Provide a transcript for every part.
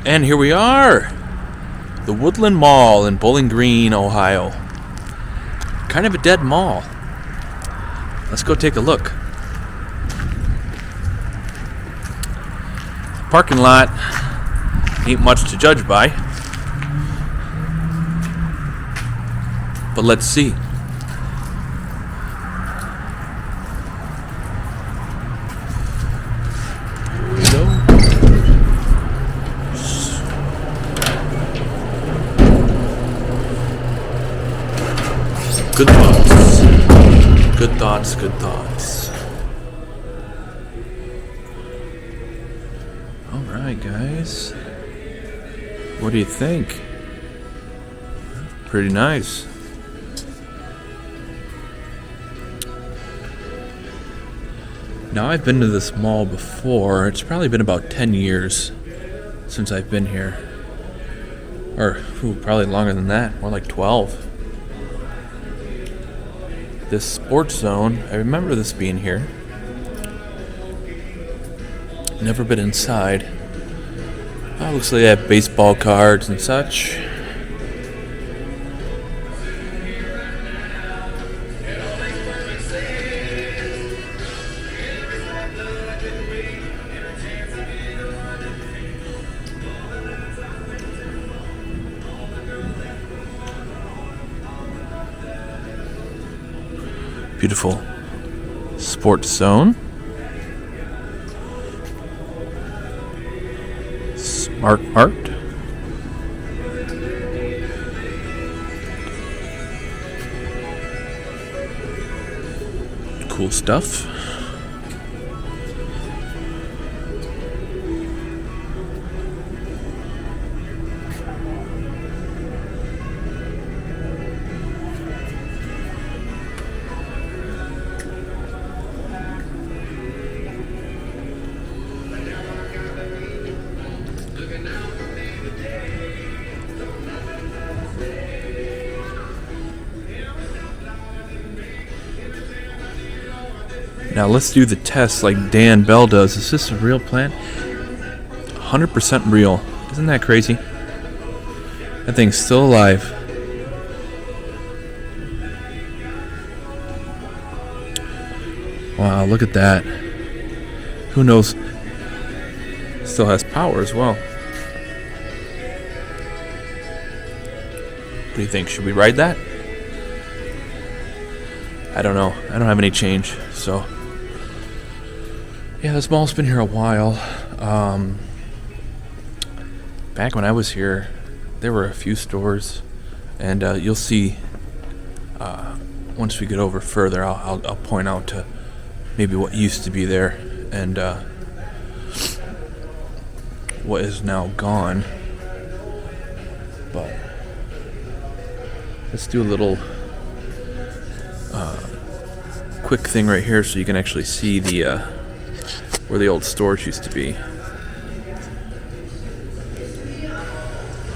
And here we are, the Woodland Mall in Bowling Green, Ohio. Kind of a dead mall. Let's go take a look. Parking lot ain't much to judge by, but let's see. Good thoughts. Good thoughts, good thoughts. Alright, guys. What do you think? Pretty nice. Now, I've been to this mall before. It's probably been about 10 years since I've been here. Or, probably longer than that. More like 12. This sports zone, I remember this being here. Never been inside. Looks like they have baseball cards and such. Beautiful sports zone. Smart Mart. Cool stuff. Now let's do the test like Dan Bell does. Is this a real plant? 100% real. Isn't that crazy? That thing's still alive. Wow, look at that. Who knows? Still has power as well. What do you think? Should we ride that? I don't know. I don't have any change, so... Yeah, this mall's been here a while. Back when I was here, there were a few stores, and you'll see once we get over further, I'll point out to maybe what used to be there and what is now gone. But let's do a little quick thing right here so you can actually see the where the old stores used to be.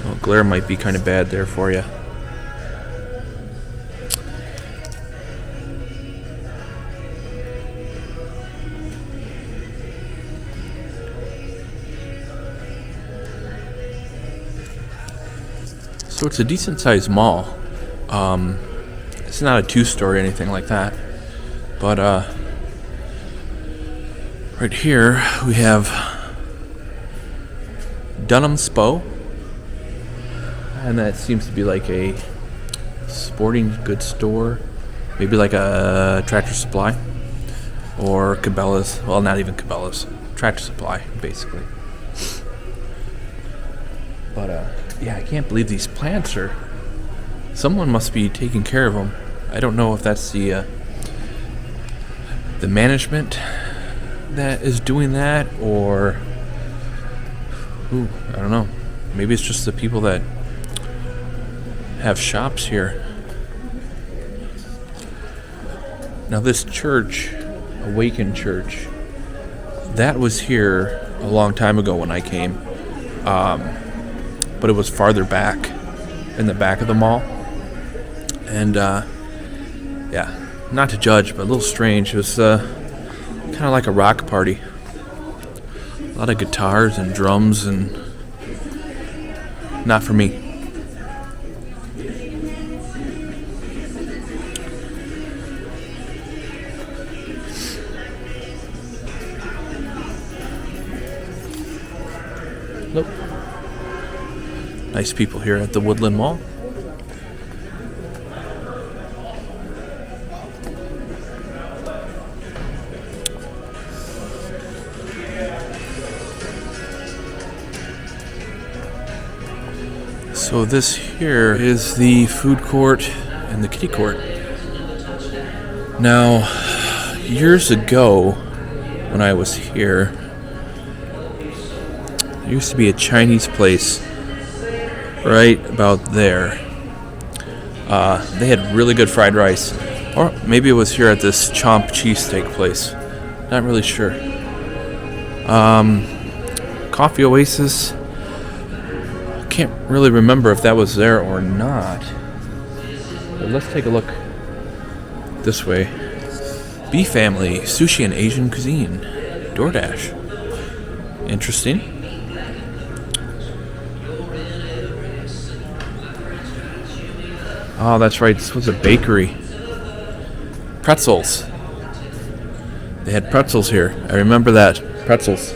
Well, glare might be kind of bad there for you. So it's a decent sized mall. It's not a two-story or anything like that, but right here we have Dunham Spo, and that seems to be like a sporting goods store, maybe like a Tractor Supply or Cabela's. Well, not even Cabela's, Tractor Supply basically. But yeah, I can't believe these plants are... Someone must be taking care of them. I don't know if that's the management that is doing that, or I don't know. Maybe it's just the people that have shops here. Now this church, Awaken Church, that was here a long time ago when I came, but it was farther back, in the back of the mall, and yeah, not to judge, but a little strange. It was kind of like a rock party. A lot of guitars and drums and not for me. Nope. Nice people here at the Woodland Mall. So this here is the food court and the kiddie court. Now, years ago, when I was here, there used to be a Chinese place right about there. They had really good fried rice. Or maybe it was here at this Chomp cheesesteak place. Not really sure. Coffee Oasis. Can't really remember if that was there or not. But let's take a look this way. B Family, Sushi and Asian Cuisine. DoorDash. Interesting. Oh, that's right. This was a bakery. Pretzels. They had pretzels here. I remember that. Pretzels.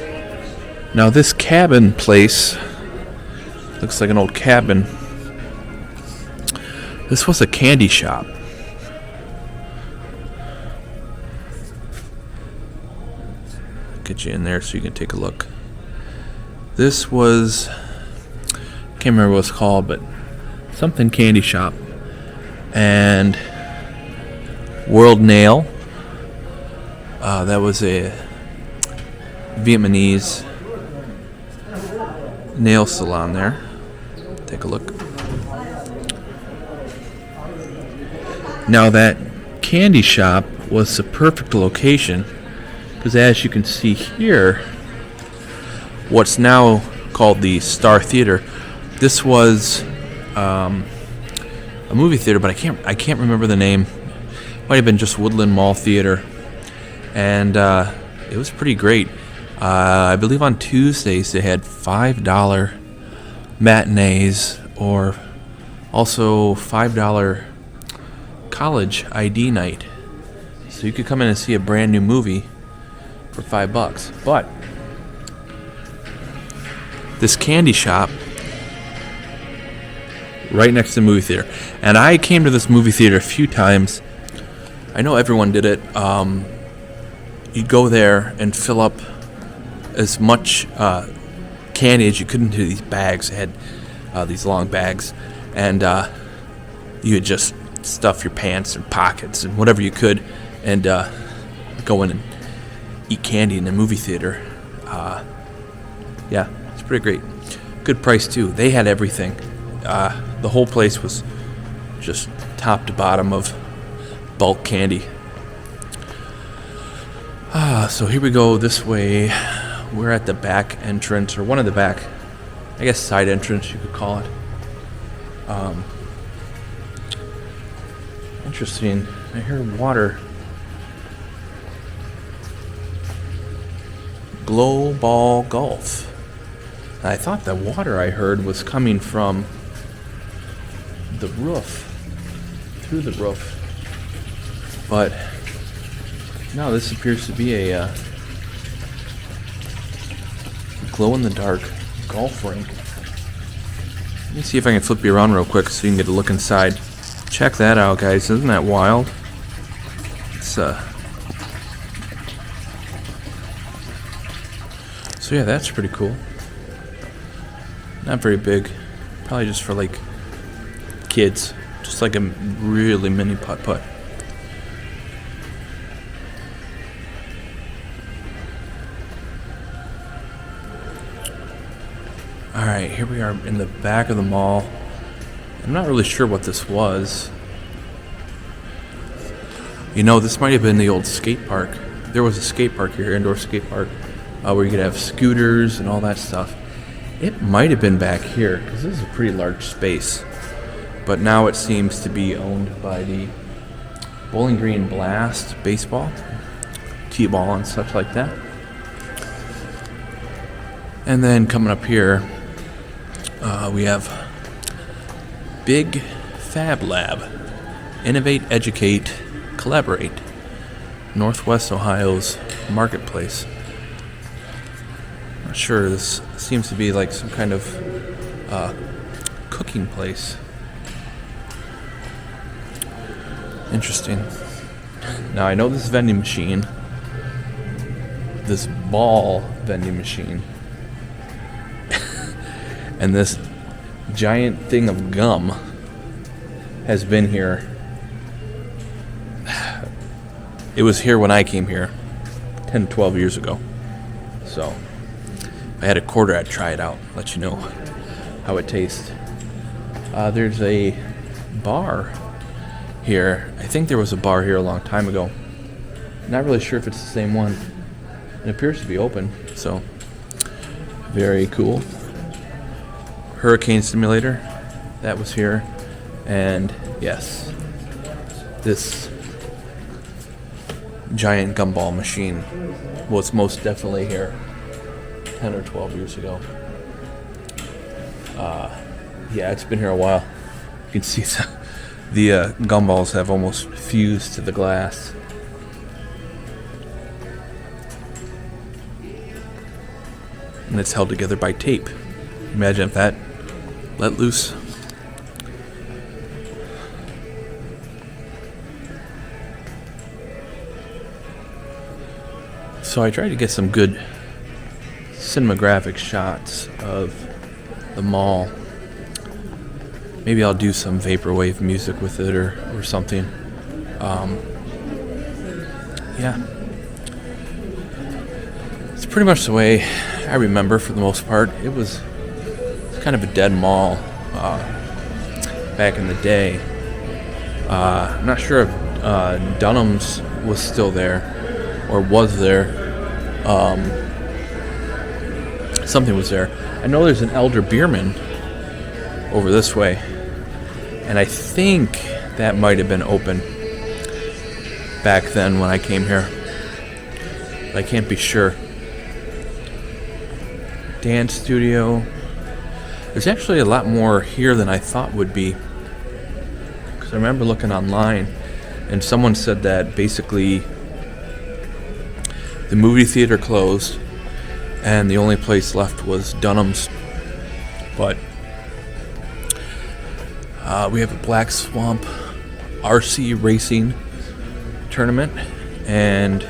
Now this cabin place looks like an old cabin. This was a candy shop. Get you in there so you can take a look. This was, can't remember what it's called, but something candy shop. And World Nail. That was a Vietnamese nail salon there. Take a look. Now that candy shop was the perfect location because as you can see here, what's now called the Star Theater, this was a movie theater, but I can't remember the name. Might have been just Woodland Mall Theater, and it was pretty great. I believe on Tuesdays they had $5 matinees, or also $5 college ID night. So you could come in and see a brand new movie for $5. But this candy shop right next to the movie theater, and I came to this movie theater a few times. I know everyone did it. You'd go there and fill up as much candy as you could into these bags. They had these long bags, and you would just stuff your pants and pockets and whatever you could, and go in and eat candy in the movie theater. Yeah, it's pretty great. Good price too. They had everything. The whole place was just top to bottom of bulk candy. So here we go this way. We're at the back entrance, or one of the back, I guess side entrance you could call it. Interesting. I hear water. Glow Ball Golf. I thought the water I heard was coming from the roof, through the roof. But no, this appears to be a glow-in-the-dark golf rink. Let me see if I can flip you around real quick so you can get a look inside. Check that out, guys. Isn't that wild? It's so yeah, that's pretty cool. Not very big. Probably just for like kids. Just like a really mini putt-putt. Alright, here we are in the back of the mall. I'm not really sure what this was. You know, this might have been the old skate park. There was a skate park here, indoor skate park, where you could have scooters and all that stuff. It might have been back here, because this is a pretty large space. But now it seems to be owned by the Bowling Green Blast baseball, t-ball and such like that. And then coming up here, we have Big Fab Lab. Innovate, educate, collaborate. Northwest Ohio's marketplace. Not sure. This seems to be like some kind of cooking place. Interesting. Now I know this vending machine, this ball vending machine, and this giant thing of gum has been here. It was here when I came here 10, 12 years ago. So if I had a quarter, I'd try it out, let you know how it tastes. There's a bar here. I think there was a bar here a long time ago. Not really sure if it's the same one. It appears to be open, so very cool. Hurricane simulator, that was here. And yes, this giant gumball machine was most definitely here 10 or 12 years ago. Yeah, it's been here a while. You can see the gumballs have almost fused to the glass. And it's held together by tape. Imagine if that let loose. So I tried to get some good cinematographic shots of the mall. Maybe I'll do some vaporwave music with it or something. Yeah. It's pretty much the way I remember for the most part. It was kind of a dead mall back in the day. I'm not sure if Dunham's was still there or was there. Something was there. I know there's an Elder Beerman over this way, and I think that might have been open back then when I came here. I can't be sure. Dance studio. There's actually a lot more here than I thought would be, because I remember looking online and someone said that basically the movie theater closed and the only place left was Dunham's. But we have a Black Swamp RC racing tournament and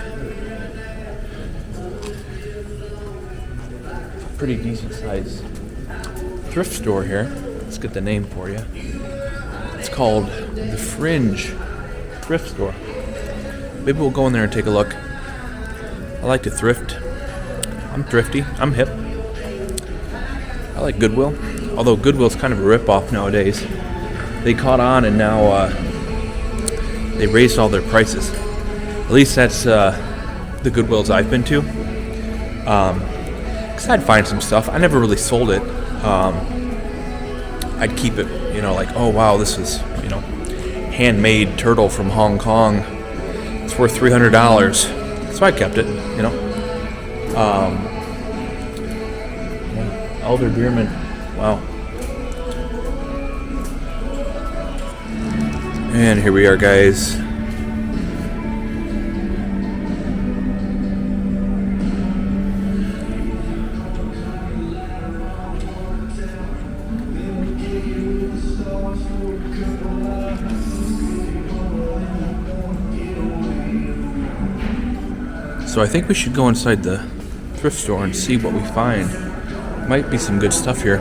pretty decent sized thrift store here. Let's get the name for you. It's called the Fringe Thrift Store. Maybe we'll go in there and take a look. I like to thrift. I'm thrifty. I'm hip. I like Goodwill. Although Goodwill's kind of a rip-off nowadays. They caught on and now they raised all their prices. At least that's the Goodwills I've been to. Because I'd find some stuff. I never really sold it. I'd keep it, like, oh wow, this is, handmade turtle from Hong Kong. It's worth $300. So I kept it, Elder Beerman. Wow. And here we are, guys. So I think we should go inside the thrift store and see what we find. Might be some good stuff here.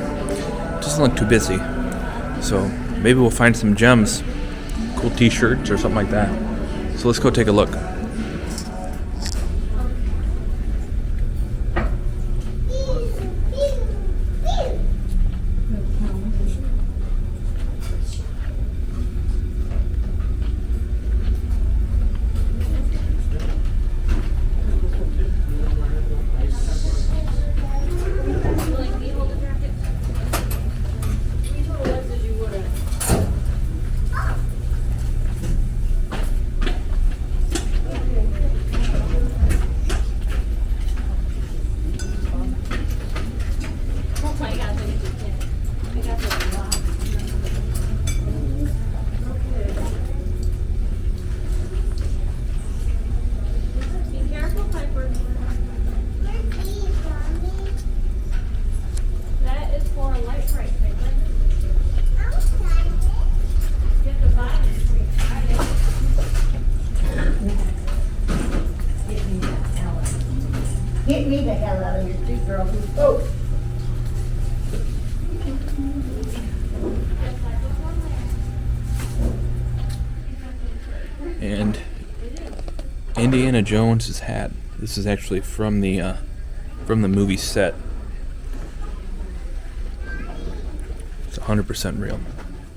Doesn't look too busy. So maybe we'll find some gems, cool t-shirts or something like that. So let's go take a look. And Indiana Jones's hat. This is actually from the movie set. It's 100% real.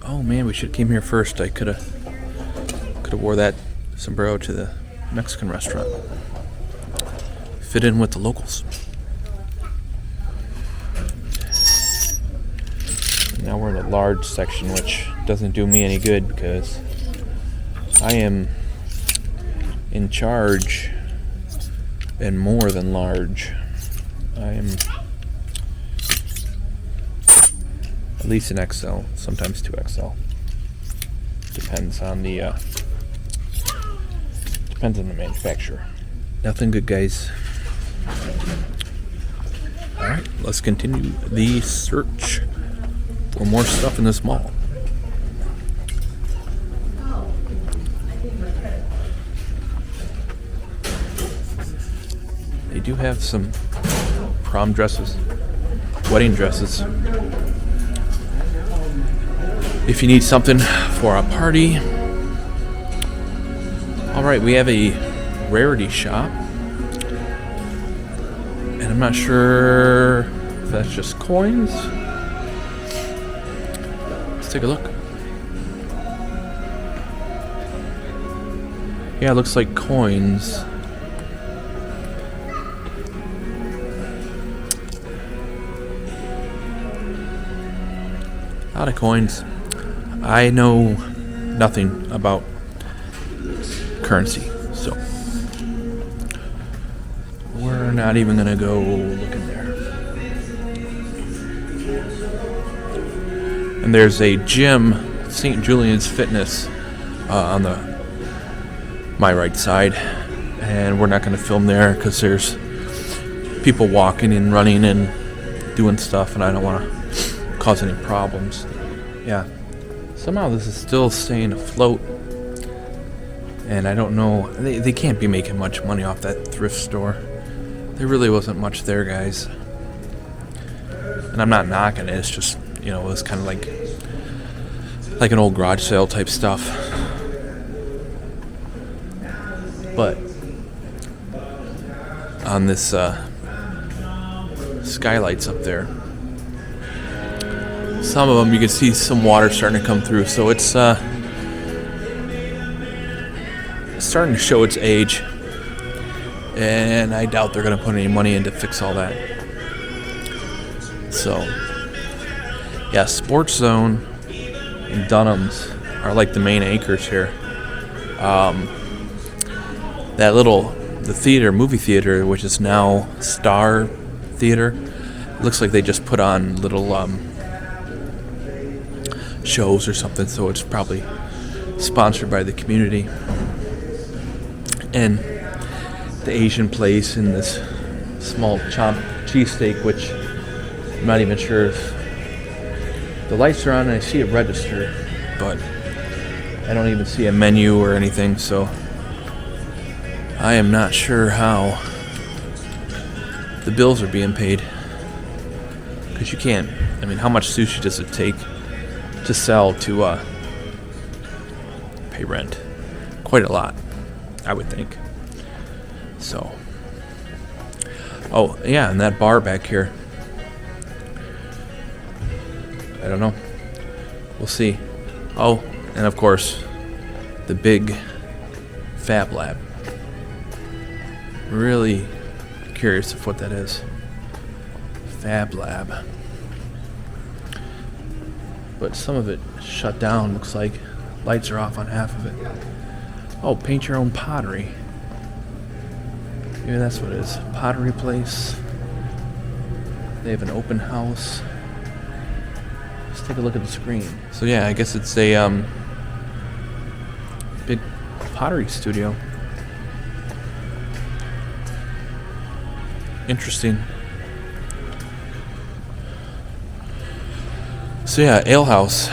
Oh man, we should have came here first. I could have wore that sombrero to the Mexican restaurant. Fit in with the locals. Now we're in the large section, which doesn't do me any good because I am in charge and more than large. I am at least an XL, sometimes 2XL. Depends on the manufacturer. Nothing good, guys. All right, let's continue the search for more stuff in this mall. They do have some prom dresses, wedding dresses. If you need something for a party. Alright, we have a rarity shop. And I'm not sure if that's just coins. Let's take a look. Yeah, it looks like coins. A lot of coins. I know nothing about currency, so we're not even gonna go look in there. And there's a gym, St. Julian's Fitness, on my right side, and we're not gonna film there because there's people walking and running and doing stuff, and I don't want to cause any problems. Yeah. Somehow this is still staying afloat, and I don't know, they can't be making much money off that thrift store. There really wasn't much there, guys. And I'm not knocking it, it's just, it was kind of like an old garage sale type stuff. But on this skylights up there, some of them you can see some water starting to come through, so it's starting to show its age, and I doubt they're going to put any money in to fix all that. So yeah, Sports Zone and Dunham's are like the main anchors here. The theater, movie theater, which is now Star Theater, looks like they just put on little shows or something, so it's probably sponsored by the community. And the Asian place and this small chopped cheesesteak, which I'm not even sure if the lights are on, and I see a register, but I don't even see a menu or anything, so I am not sure how the bills are being paid. Because you can't, how much sushi does it take to sell to pay rent? Quite a lot, I would think. So, oh yeah, and that bar back here, I don't know, we'll see. Oh, and of course the big Fab Lab. Really curious of what that is. Fab Lab. But some of it shut down, looks like. Lights are off on half of it. Oh, paint your own pottery. Maybe that's what it is. Pottery place. They have an open house. Let's take a look at the screen. So yeah, I guess it's a big pottery studio. Interesting. So yeah, ale house.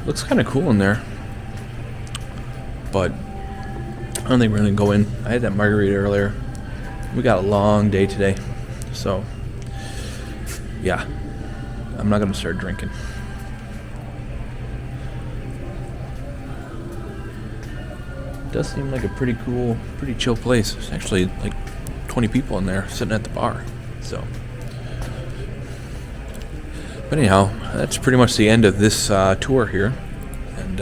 Looks kind of cool in there. But I don't think we're going to go in. I had that margarita earlier. We got a long day today. So yeah, I'm not gonna start drinking. It does seem like a pretty cool, pretty chill place. There's actually like 20 people in there sitting at the bar. So, but anyhow, that's pretty much the end of this tour here, and